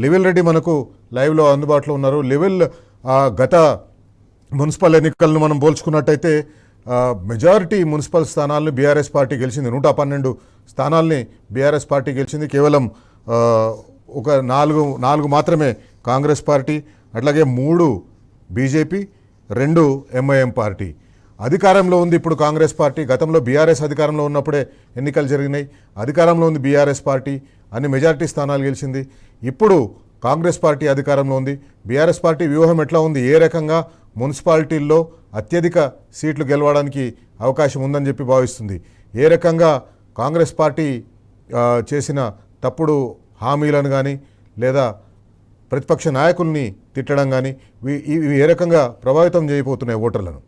లివిల్ రెడ్డి మనకు లైవ్లో అందుబాటులో ఉన్నారు. లివిల్, గత మున్సిపల్ ఎన్నికలను మనం పోల్చుకున్నట్టయితే మెజారిటీ మున్సిపల్ స్థానాలను బీఆర్ఎస్ పార్టీ గెలిచింది. 112 స్థానాల్ని బీఆర్ఎస్ పార్టీ గెలిచింది. కేవలం ఒక నాలుగు మాత్రమే కాంగ్రెస్ పార్టీ, అట్లాగే 3 బీజేపీ, 2 ఎంఐఎం పార్టీ. అధికారంలో ఉంది ఇప్పుడు కాంగ్రెస్ పార్టీ. గతంలో బీఆర్ఎస్ అధికారంలో ఉన్నప్పుడే ఎన్నికలు జరిగినాయి. అధికారంలో ఉంది బీఆర్ఎస్ పార్టీ, అన్ని మెజారిటీ స్థానాలు గెలిచింది. ఇప్పుడు కాంగ్రెస్ పార్టీ అధికారంలో ఉంది. బీఆర్ఎస్ పార్టీ వ్యూహం ఎట్లా ఉంది, ఏ రకంగా మున్సిపాలిటీల్లో అత్యధిక సీట్లు గెలవడానికి అవకాశం ఉందని చెప్పి భావిస్తుంది, ఏ రకంగా కాంగ్రెస్ పార్టీ చేసిన తప్పుడు హామీలను కానీ లేదా ప్రతిపక్ష నాయకుల్ని తిట్టడం కానీ ఇవి ఏ రకంగా ప్రభావితం చేయబోతున్నాయి ఓటర్లను?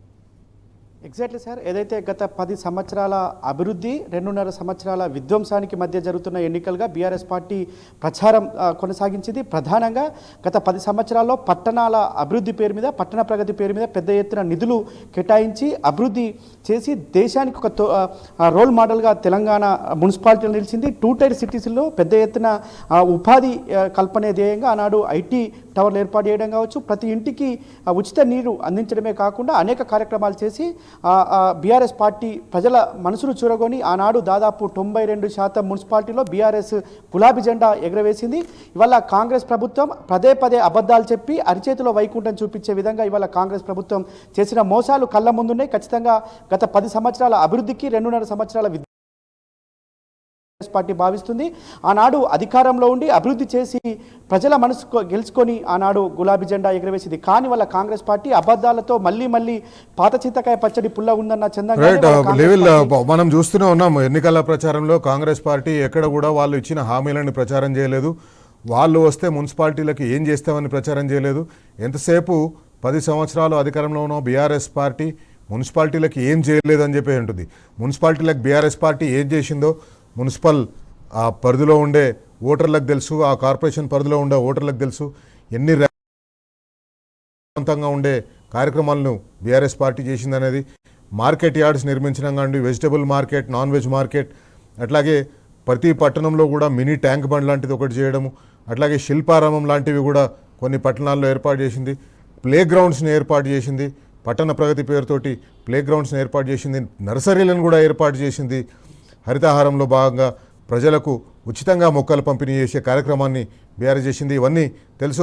ఎగ్జాక్ట్లీ సార్, ఏదైతే గత 10 సంవత్సరాల అభివృద్ధి 2.5 సంవత్సరాల విధ్వంసానికి మధ్య జరుగుతున్న ఎన్నికలుగా బీఆర్ఎస్ పార్టీ ప్రచారం కొనసాగించింది. ప్రధానంగా గత 10 సంవత్సరాల్లో పట్టణాల అభివృద్ధి పేరు మీద, పట్టణ ప్రగతి పేరు మీద పెద్ద ఎత్తున నిధులు కేటాయించి అభివృద్ధి చేసి దేశానికి ఒక రోల్ మోడల్గా తెలంగాణ మున్సిపాలిటీలు నిలిచింది. 2 టైర్ సిటీస్లో పెద్ద ఎత్తున ఉపాధి కల్పనే ధ్యేయంగా ఆనాడు ఐటీ టవర్లు ఏర్పాటు చేయడం కావచ్చు, ప్రతి ఇంటికి ఉచిత నీరు అందించడమే కాకుండా అనేక కార్యక్రమాలు చేసి బీఆర్ఎస్ పార్టీ ప్రజల మనసును చూరగొని ఆనాడు దాదాపు 92% మున్సిపాలిటీలో బీఆర్ఎస్ గులాబీ జెండా ఎగరవేసింది. ఇవాళ కాంగ్రెస్ ప్రభుత్వం పదే అబద్ధాలు చెప్పి అరిచేతిలో వైకుంఠం చూపించే విధంగా ఇవాళ కాంగ్రెస్ ప్రభుత్వం చేసిన మోసాలు కళ్ళ ముందున్నాయి. ఖచ్చితంగా గత 10 సంవత్సరాల అభివృద్ధికి 2.5 సంవత్సరాల పార్టీ భావిస్తుంది. ఆనాడు అధికారంలో ఉండి అభివృద్ధి చేసి ప్రజల మనసు గెలుచుకొని ఆనాడు గులాబీ జెండా ఎగరవేసింది. కానీ వాళ్ళ కాంగ్రెస్ పార్టీ అబద్ధాలతో మళ్ళీ పాత చింతకాయ పచ్చడి పుల్ల ఉందన్న చందంగా మనం చూస్తూనే ఉన్నాం. ఎన్నికల ప్రచారంలో కాంగ్రెస్ పార్టీ ఎక్కడ కూడా వాళ్ళు ఇచ్చిన హామీలను ప్రచారం చేయలేదు. వాళ్ళు వస్తే మున్సిపాలిటీలకు ఏం చేస్తామని ప్రచారం చేయలేదు. ఎంతసేపు 10 సంవత్సరాలు అధికారంలో ఉన్న బీఆర్ఎస్ పార్టీ మున్సిపాలిటీలకు ఏం చేయలేదని చెప్పి ఉంటుంది. మున్సిపాలిటీలకు బీఆర్ఎస్ పార్టీ ఏం చేసిందో మున్సిపల్ ఆ పరిధిలో ఉండే ఓటర్లకు తెలుసు, ఆ కార్పొరేషన్ పరిధిలో ఉండే ఓటర్లకు తెలుసు. ఎన్ని రకంగా ఉండే కార్యక్రమాలను బీఆర్ఎస్ పార్టీ చేసిందనేది, మార్కెట్ యార్డ్స్ నిర్మించడం కానీ, vegetable market, non veg market, అట్లాగే ప్రతి పట్టణంలో కూడా మినీ ట్యాంక్ బండ్ లాంటిది ఒకటి చేయడము, అట్లాగే శిల్పారామం లాంటివి కూడా కొన్ని పట్టణాల్లో ఏర్పాటు చేసింది. ప్లే గ్రౌండ్స్ని ఏర్పాటు చేసింది, పట్టణ ప్రగతి పేరుతోటి ప్లే గ్రౌండ్స్ని ఏర్పాటు చేసింది. నర్సరీలను కూడా ఏర్పాటు చేసింది. హరితహారంలో భాగంగా ప్రజలకు ఉచితంగా మొక్కలు పంపిణీ చేసే కార్యక్రమాన్ని బీఆర్ఎస్ చేసింది. ఇవన్నీ తెలుసు.